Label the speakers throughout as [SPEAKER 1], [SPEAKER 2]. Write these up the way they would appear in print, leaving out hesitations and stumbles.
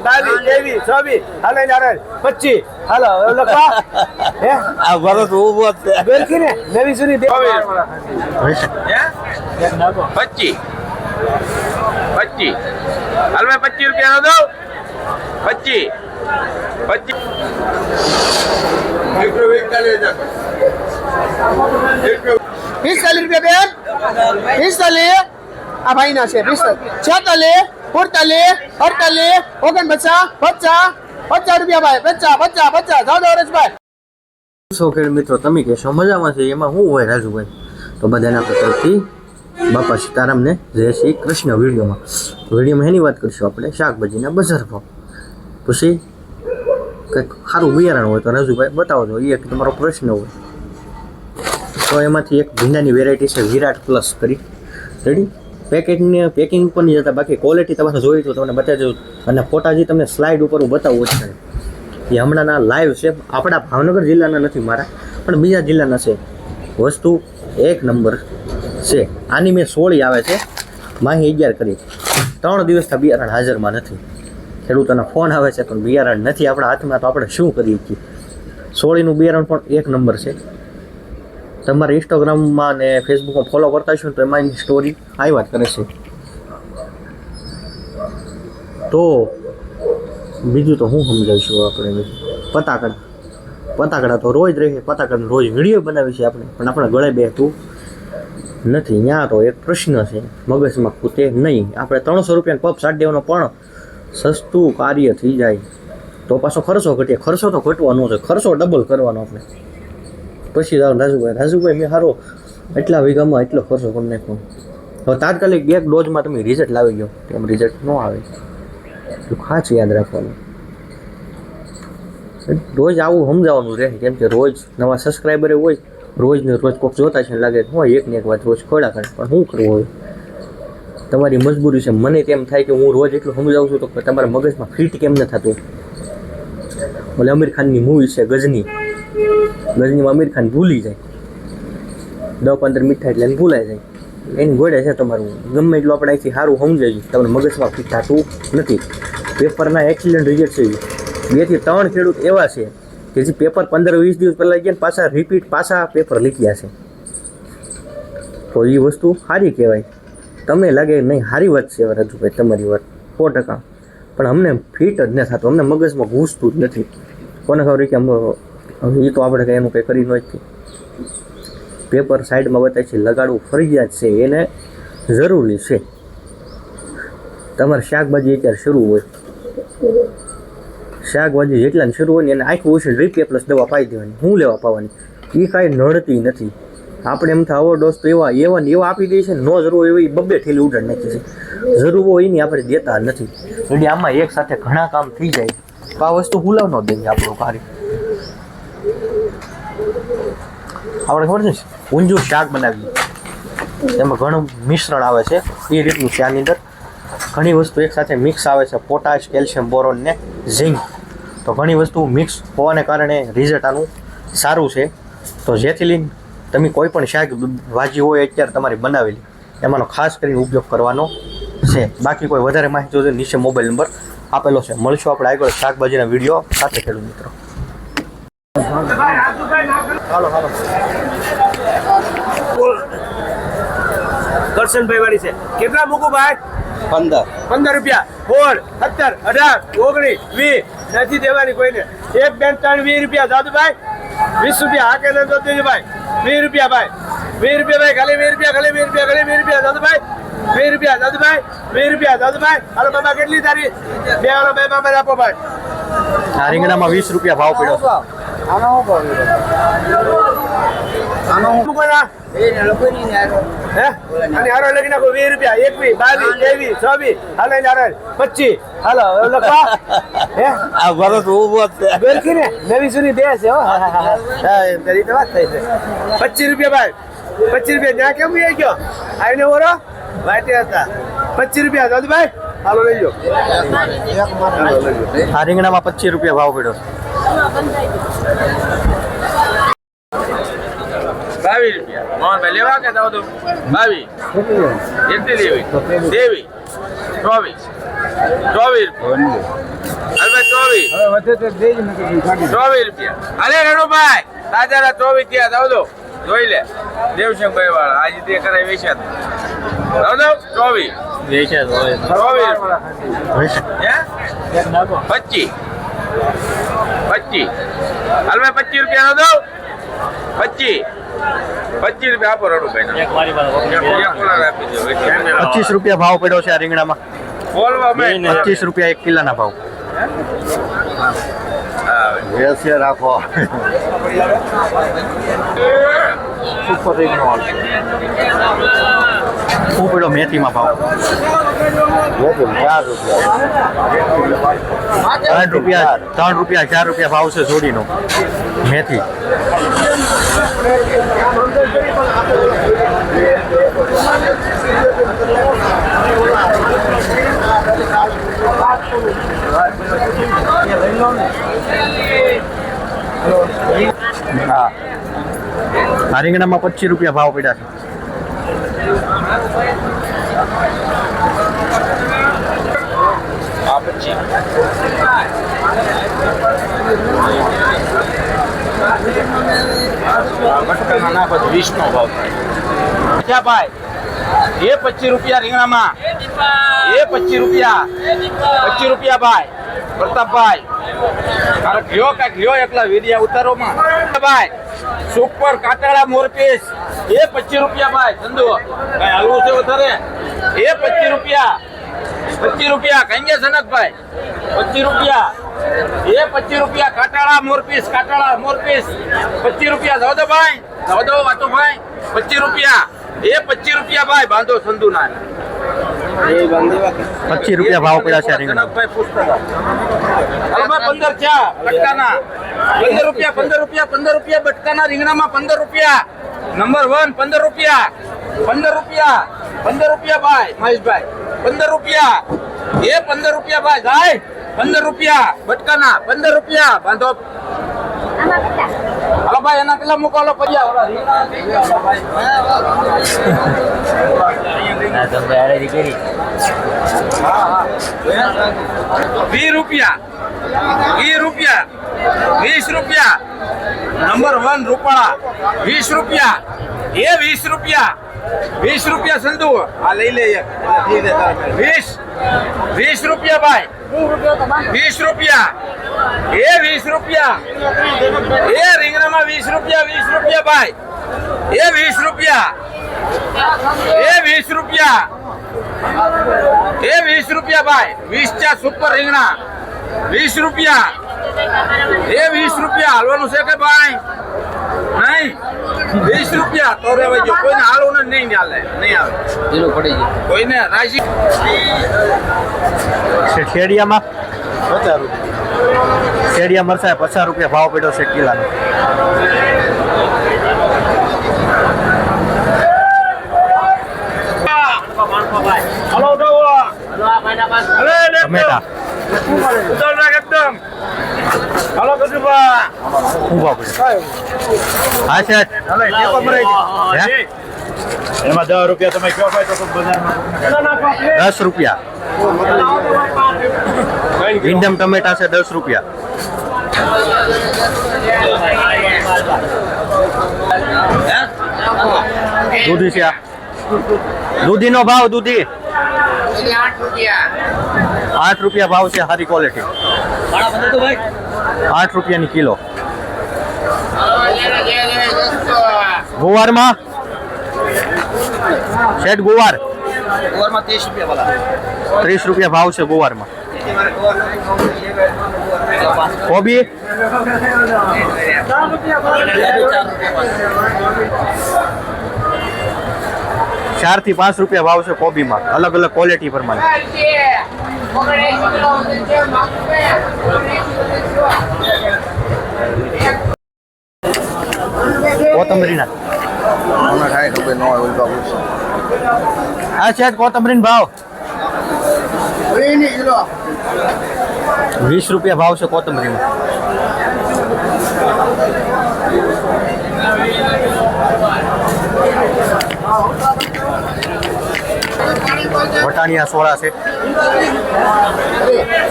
[SPEAKER 1] 22 23 24 હાલે નારાયણ 25 હાલો લખવા હે
[SPEAKER 2] આ ભરત ઉભો છે
[SPEAKER 1] બેરકી ને નવી સુની દે
[SPEAKER 3] 25 હાલ મેં 25 રૂપિયા દો
[SPEAKER 1] 45 રૂપિયા બેન 45 આ ભાઈ ના છે 46 47 48 49 50 રૂપિયા ભાઈ 50 જાડો હરેશભાઈ
[SPEAKER 2] સો ખેડ મિત્રો તમે કહેશો મજામાં છે એમાં શું હોય રાજુભાઈ તો બધાને આપણે તરફથી બાપા સીતારામને જય શ્રી કૃષ્ણ વિડીયોમાં એની વાત કરીશું આપણે શાકભાજીના બજાર ભાવ પછી કંઈક સારું બિયારણ હોય તો રાજુભાઈ બતાવો છો એ એક તમારો પ્રશ્ન હોય તો એમાંથી એક ભીંડાની વેરાયટી છે વિરાટ પ્લસ કરી રેડી પેકિંગ ઉપર નહીં જતા બાકી ક્વોલિટી તમારે જોઈ તો તમને બતાવજો અને ફોટા જે તમને સ્લાઇડ ઉપર હું બતાવું છે એ હમણાંના લાઈવ છે આપણા ભાવનગર જિલ્લાના નથી મારા પણ બીજા જિલ્લાના છે વસ્તુ એક નંબર છે આની મેં 16 આવે છે માહી 11 કરી 3 દિવસથી બિયારણ હાજરમાં નથી ખેડૂતોના ફોન આવે છે પણ બિયારણ નથી આપણા હાથમાં તો આપણે શું કરીએ છીએ 16નું બિયારણ પણ એક નંબર છે તમારે ઇન્સ્ટાગ્રામમાં ને ફેસબુકમાં ફોલો કરતા હશો તો એમાં સ્ટોરી આવ્યા જ કરે છે તો બીજું તો હું સમજાવીશું આપણે પતાકડા તો રોજ રહે પતાકડા રોજ વિડીયો બનાવી છે આપણે પણ આપણા ગળે બેઠું નથી ત્યાં તો એક પ્રશ્ન છે મગજમાં ખૂટે નહીં આપણે 300 રૂપિયાનો પપ સાટ દેવાનો પણ સસ્તું કાર્ય થઈ જાય તો પાછો ખર્ચો ઘટે ખર્ચો તો ઘટવાનો છે ખર્ચો ડબલ કરવાનો આપણે પછી રાજુભાઈ મેં સારો એટલા વીઘામાં એટલો ખર્ચો કરી નાખ્યો હવે તાત્કાલિક એક ડોઝમાં તમે રિઝલ્ટ લાવી ગયો તેમ રિઝલ્ટ ન આવે તો ખાસ યાદ રાખવાનું રોજ આવું સમજાવવાનું રહે કેમ કે રોજ નવા સબસ્ક્રાઈબરે હોય રોજને રોજ કોઈક જોતા છે લાગે હોય એકને એક વાત રોજ ખોડા કરે પણ શું કરવું હોય તમારી મજબૂરી છે મને તેમ થાય કે હું રોજ એટલું સમજાવું છું તો તમારા મગજમાં ફિટ કેમ ન થતું ભલે આમિર ખાનની મૂવી છે ગજનીમાં આમિર ખાન ભૂલી જાય 10-15 મીઠા એટલે એને ભૂલાઈ જાય એની ગોળે છે તમારું ગમે એટલું આપણે અહીંથી સારું સમજાયું તમને મગજમાં ફિટ થતું નથી પેપરના એક્સિડન્ટ રિઝલ્ટ છે 2 થી 3 ખેડૂત એવા છે કે જે પેપર 15-20 દિવસ પહેલાં ગયા પાછા રિપીટ પેપર લીખ્યા છે તો એ વસ્તુ સારી કહેવાય તમને લાગે નહીં સારી વાત છે રાજુભાઈ તમારી વાત 100% પણ અમને ફિટ જ ન થતું અમને મગજમાં ઘૂસતું જ નથી કોને ખબર કે એ તો આપણે કંઈ એનું કંઈ કરી નથી પેપર સાઈડમાં બતાવે છે લગાડવું ફરજિયાત છે એને જરૂરી છે તમારે શાકભાજી અત્યારે શરૂ હોય શાકભાજી જેટલા શરૂ હોય ને એને આખું ઓછું રીપીએ પ્લસ દવા પાઈ દેવાની હું લેવા પાવાની એ કાંઈ નડતી નથી આપણે એમ થાય આવો ડોઝ તો એવા આપી દે છે ને ન જરૂર એવી 2 ઠેલી ઉડાડ નાખી છે જરૂર હોય એની આપણે દેતા નથી એટલે આમાં એક સાથે ઘણા કામ થઈ જાય તો આ વસ્તુ ભૂલાવ ન દઈએ આપણું કાર્ય આપણે ખબર છે ઊંજું શાક બનાવીએ એમાં ઘણું મિશ્રણ આવે છે એ રીતનું છે આની અંદર ઘણી વસ્તુ એકસાથે મિક્સ આવે છે પોટાશ કેલ્શિયમ બોરોન ને ઝિંક તો ઘણી વસ્તુ મિક્સ હોવાને કારણે રિઝલ્ટ આનું સારું છે તો જેથી લઈને તમે કોઈ પણ શાકભાજી હોય અત્યારે તમારી બનાવેલી એમાંનો ખાસ કરીને ઉપયોગ કરવાનો છે બાકી કોઈ વધારે માહિતી હોય નીચે મોબાઈલ નંબર આપેલો છે મળશું આપણે આગળ શાકભાજીના વિડીયો સાથે ખેડૂત મિત્રો હાલો
[SPEAKER 1] કરશનભાઈ વાળી છે કેટલા મૂકું ભાઈ 15 રૂપિયા 16 17 18 19 20 નથી દેવાની કોઈને 1 2 3 20 રૂપિયા દાદુભાઈ 20 રૂપિયા હાકે ન દો દેજો ભાઈ 20 રૂપિયા ભાઈ 20 રૂપિયા ભાઈ ખાલી 20 રૂપિયા ખાલી 20 રૂપિયા દાદુભાઈ 20 રૂપિયા દાદુભાઈ 20 રૂપિયા દાદુભાઈ હાલો બાબા કેટલી તારી બે હાલો બે બાબા આપો ભાઈ
[SPEAKER 2] આ રીંગણામાં 20 રૂપિયા ભાવ પડ્યો
[SPEAKER 1] આનો કોના હે અને હારો લગી નાખો 20 રૂપિયા 21 22 23 24 હાલે નારાયણ 25 હાલો લખવા હે
[SPEAKER 2] આ ભરત ઉભો છે
[SPEAKER 1] બેરકી ને નવી સુની દે છે હો હા તારી તો વાત થઈ છે 25 રૂપિયા ભાઈ 25 રૂપિયા ન્યા કેમ આવી ગયો આઈને ઓરો વાટે હતા 25 રૂપિયા દાદુભાઈ હાલો લઈ લો
[SPEAKER 2] આ રીંગણામાં 25 રૂપિયા ભાવ પડ્યો
[SPEAKER 3] 22 રૂપિયા મોહનભાઈ લેવા કે દાવ 22 કેટલી દેવી 23 24 રૂપિયા. અરે રણુભાઈ તાજા 24 થયા દઉં દો જોઈ લે દેવશંકભાઈ વાળા આજે તે કરાય વેચ્યા દઉં દો 25 હાલ મેં 25 રૂપિયા દઉં 25 રૂપિયા આપો રણુભાઈ
[SPEAKER 2] 25 રૂપિયા ભાવ પડ્યો છે આ રીંગણામાં.
[SPEAKER 3] બોલવા મેં
[SPEAKER 2] 25 રૂપિયા 1 કિલોના ભાવ. રાખો સુપર રીંગણો આવશે. શું પડ્યો મેથીમાં ભાવ? 3 રૂપિયા 4 રૂપિયા ભાવ છે જોડીનો મેથી. હા આ રીંગણામાં 25 રૂપિયા ભાવ પડ્યા છે.
[SPEAKER 3] નાખો 20 નો ભાવ થાય ભાઈ એ 25 રૂપિયા રીંગણામાં એ 25 રૂપિયા ભાઈ પ્રતાપભાઈ અરે ઘ્યો કાંઈક ઘ્યો એકલા વીડિયા ઉતારોમાં ભાઈ સુપર કાટાળા મોરપીસ એ 25 રૂપિયા ભાઈ ચંદુ કઈ હાલવું છે વધારે એ 25 રૂપિયા કઈ ગયા સનકભાઈ 25 રૂપિયા એ 25 રૂપિયા કાટાળા મોરપીસ 25 રૂપિયા જાવ દો ભાઈ વાતો ભાઈ 25 રૂપિયા એ 25 રૂપિયા ભાઈ બાંધો સંધુ ના
[SPEAKER 2] 25 રૂપિયા ભાવ પડ્યા છે રીંગણા.
[SPEAKER 3] ભાઈ પૂછતા હાલો ભાઈ 15 થયા બટકાના 15 રૂપિયા બટકાના રીંગણામાં 15 રૂપિયા નંબર 1 15 રૂપિયા 15 રૂપિયા ભાઈ મહેશભાઈ 15 રૂપિયા એ 15 રૂપિયા ભાઈ જાય 15 રૂપિયા બટકાના 15 રૂપિયા બાંધો હાલો ભાઈ એના કેટલા મૂકો હાલો પૈયા ઓલા રીંગણા થઈ ગયા ભાઈ 20 રૂપિયા 20 રૂપિયા નંબર 1 રૂપાળા 20 રૂપિયા એ 20 રૂપિયા સંધુ આ લઈ લે 20 રૂપિયા ભાઈ 20 રૂપિયા એ 20 રૂપિયા એ રીંગણામાં 20 રૂપિયા ભાઈ એ 20 રૂપિયા એ 20 રૂપિયા ભાઈ 20 ચા સુપર રીંગણા 20 રૂપિયા એ 20 રૂપિયા હાલવાનું છે કે ભાઈ નહીં 20 રૂપિયા તો રે ભાઈ કોઈને હાલવું નહીં ચાલે નહીં આવે જીરો પડી જાય કોઈને રાશી
[SPEAKER 2] શેડિયામાં 50 રૂપિયા શેડિયા મરચાં 50 રૂપિયા ભાવ પડ્યો છે કિલાનો. ટમેટા
[SPEAKER 3] એકદમ હાલો કદુભા
[SPEAKER 2] શું ભાવ પડ્યો? હા છે
[SPEAKER 4] એમાં 10 રૂપિયા તમે કયો ભાઈ તો બજારમાં
[SPEAKER 2] 10 રૂપિયા. ઇન્ડમ ટમેટા છે 10 રૂપિયા. દૂધી છે આ દૂધીનો ભાવ 8 રૂપિયા ભાવ છે સારી ક્વોલિટી 8 રૂપિયાની કિલો. ગુવારમાં શેઠ ગુવારમાં 30 રૂપિયા ભાવ છે ગુવારમાં. કોબી 4 થી 5 રૂપિયા ભાવ છે કોબીમાં અલગ અલગ ક્વોલિટી પ્રમાણે. કોથમરીના હા છે કોથમરીનો ભાવ 20 રૂપિયા ભાવ છે કોથમરીનો. વટાણિયા સોળા છે.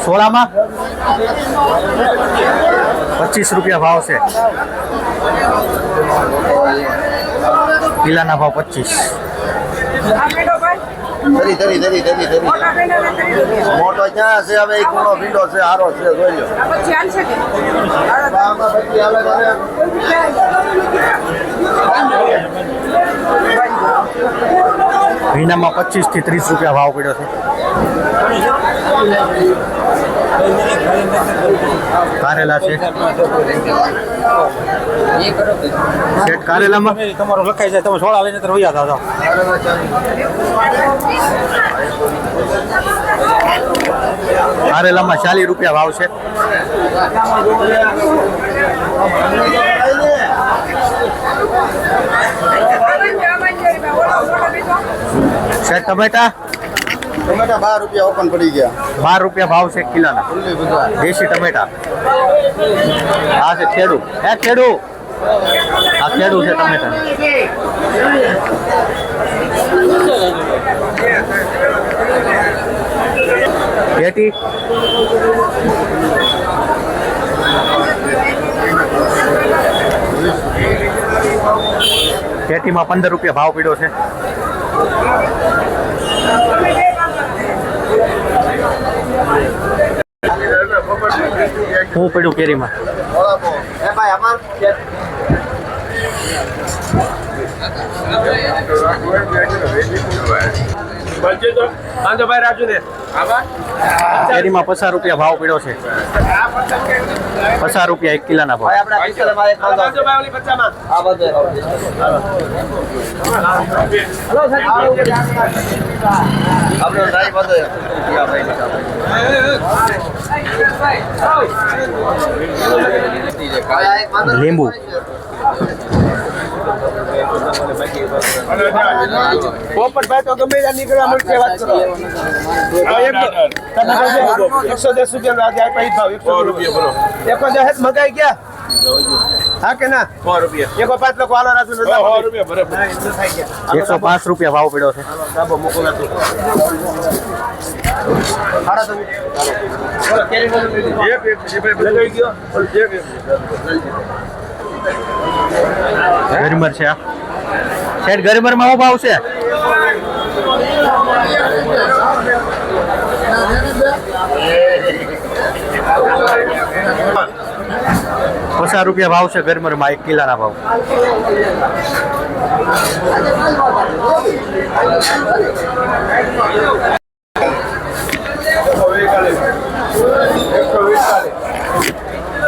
[SPEAKER 2] સોળામાં 25 રૂપિયા ભાવ છે. કિલ્લાના ભાવ 25.
[SPEAKER 5] મોટો ક્યાં છે હવે એક કુણો ભીંડો છે હારો છે જોઈ લો
[SPEAKER 2] ભીંડામાં 25 થી 30 રૂપિયા ભાવ પડ્યો છે. કારેલા છે. શેઠ કારેલામાં
[SPEAKER 4] તમારું લખાઈ જાય તમે સોળા લઈને તો વૈયા જાઓ.
[SPEAKER 2] કારેલામાં 40 રૂપિયા ભાવ છે. શેઠ ટમેટા
[SPEAKER 5] ટમેટા 12 રૂપિયા ઓપન પડી ગયા
[SPEAKER 2] 12 રૂપિયા ભાવ છે કિલોના. દેશી ટમેટા. આ છે ખેડૂ. આ ખેડૂ છે ટમેટા. પેટી પેટીમાં 15 રૂપિયા ભાવ પડ્યો છે. હું પડ્યું કેરીમાં
[SPEAKER 1] ભાઈ રાજુ ને
[SPEAKER 2] કેરીમાં 50 રૂપિયા ભાવ પડ્યો છે. 50 રૂપિયા 1 કિલોના ભાવ. લીંબુ
[SPEAKER 1] પોપટભાઈ તો ગમે ત્યાં નીકળવા મળશે વાત કરો. 110 રૂપિયા આજે આપ્યા ઈ ભાવ 100 રૂપિયા. 110 મગાઈ ગયા હા કે ના 100 રૂપિયા. 105 લોકો આલો રાજુ 100 રૂપિયા બરાબર
[SPEAKER 2] 105 રૂપિયા ભાવ પડ્યો છે.
[SPEAKER 1] ડાબો મૂકો રાખો. હાડા તો બોલો કેરી લગાઈ ગયો
[SPEAKER 2] ગરમર છે. આ શેઠ ગરમરમાં શું ભાવ છે? ₹50 રૂપિયા ભાવ છે ગરમરમાં 1 કિલોના ભાવ.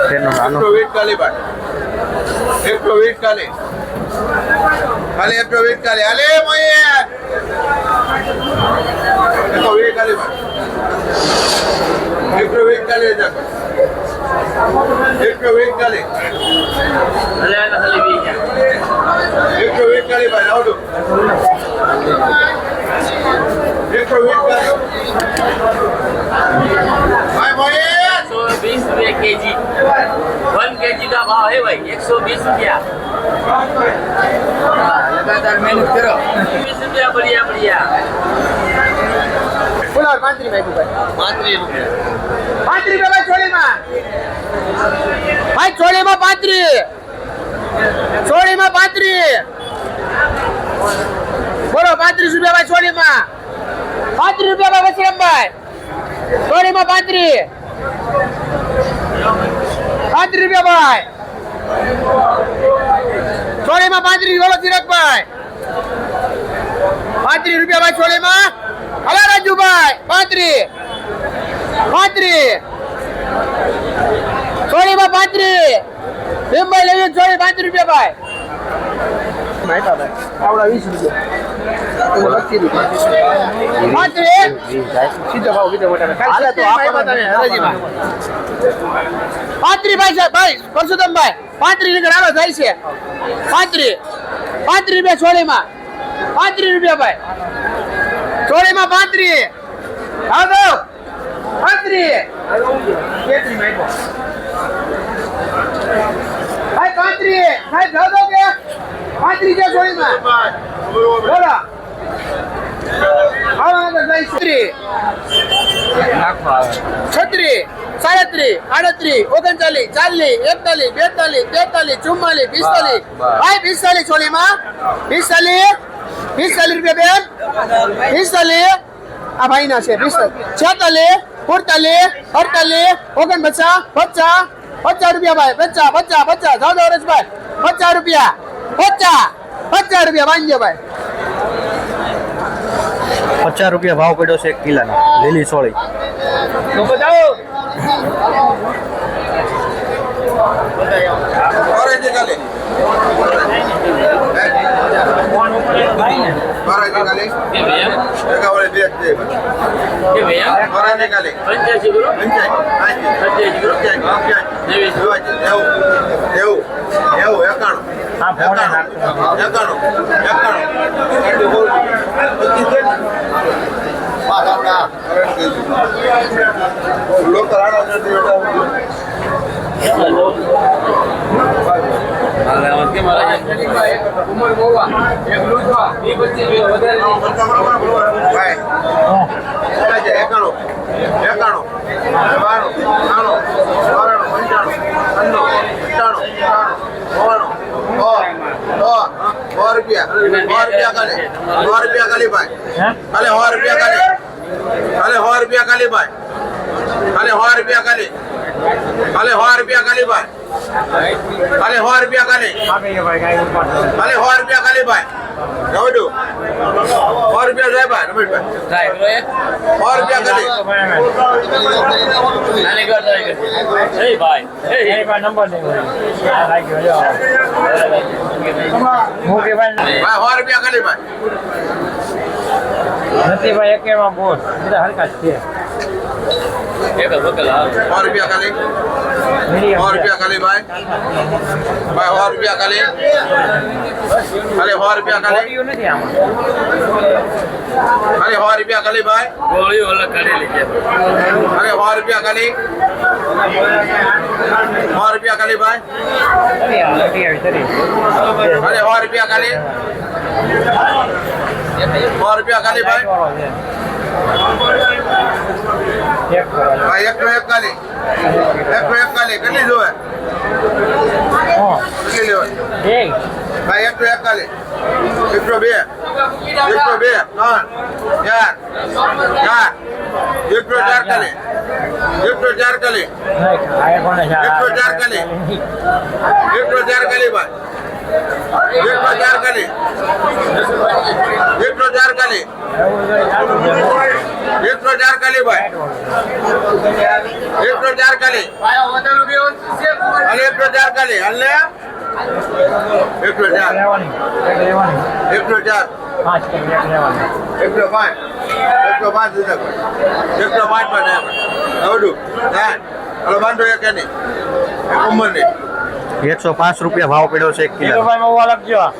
[SPEAKER 2] તેનો નાનો
[SPEAKER 6] केजी 1 केजी का भाव है भाई 120 रुपया लगातार मेहनत करो 20 रुपया बढ़िया बढ़िया
[SPEAKER 1] બોલો 35 ભાઈ 35 રૂપિયા 35 રૂપિયા ભાઈ ચોળીમાં ભાઈ ચોળીમાં 35 બોલો 35 રૂપિયા ભાઈ ચોળીમાં 35 રૂપિયા ભાઈ વસરામભાઈ ચોળીમાં 35 રૂપિયા ભાઈ ચોળીમાં 35 બોલો ચિરાગભાઈ 35 રૂપિયા ભાઈ ચોળીમાં હલો રાજુભાઈ 35 ચોળીમાં 35 ભીમભાઈ લેવી ચોળી 35 રૂપિયા ભાઈ આવડા 20 રૂપિયા સીધો ભાવ કીધો મોટા હાલે તો આપણે હરાજીમાં 35 ભાઈ સાહેબ ભાઈ પરસોત્તમભાઈ 35 નીકળ આલો થાય છે 35 રૂપિયા ચોળીમાં 35 રૂપિયા ભાઈ ચોળીમાં 35 આવજો 35 ભાઈ 35 સાહેબ જાવ કે 35 છે ચોળીમાં બોલો 35 છત્રી 37 38 39 40 41 42 43 44 ભાઈ 45 છોડીમાં 45 રૂપિયા બેન 45 આ ભાઈ ના છે 46 47 48 49 50 રૂપિયા ભાઈ 50 જાવ હરેશભાઈ 50 રૂપિયા 50 રૂપિયા વાંધો ભાઈ
[SPEAKER 2] 50 રૂપિયા ભાવ પડ્યો છે 1 કિલાનો લીલી સોળી.
[SPEAKER 1] તો બતાવો
[SPEAKER 4] નથી ભાઈ એકેમાં બોસ બધા હરકત છે
[SPEAKER 3] ₹100 ખાલી ₹100 ખાલી ભાઈ 100 ખાલી ₹100 ખાલી
[SPEAKER 4] નથી આમાં
[SPEAKER 3] ₹100 ખાલી ભાઈ
[SPEAKER 6] ગોળીઓ અલગ કાઢી લીધી
[SPEAKER 3] ₹100 ખાલી ₹100 ખાલી ભાઈ ₹100 ખાલી ₹100 ખાલી ભાઈ ભાઈ 101 ખાલી 101 ખાલી કેટલી જોવે કેટલી લેવાય ભાઈ 101 ખાલી 102 102 3 4 ખાલી 104 ખાલી 104 ખાલી 104 ખાલી ભાઈ 104 ખાલી 104 ખાલી 104 ખાલી ભાઈ 104 ખાલી અને 104 ખાલી હાલે 104 104
[SPEAKER 2] 105 રૂપિયા ભાવ પડ્યો છે 1 કિલો.
[SPEAKER 4] લખજો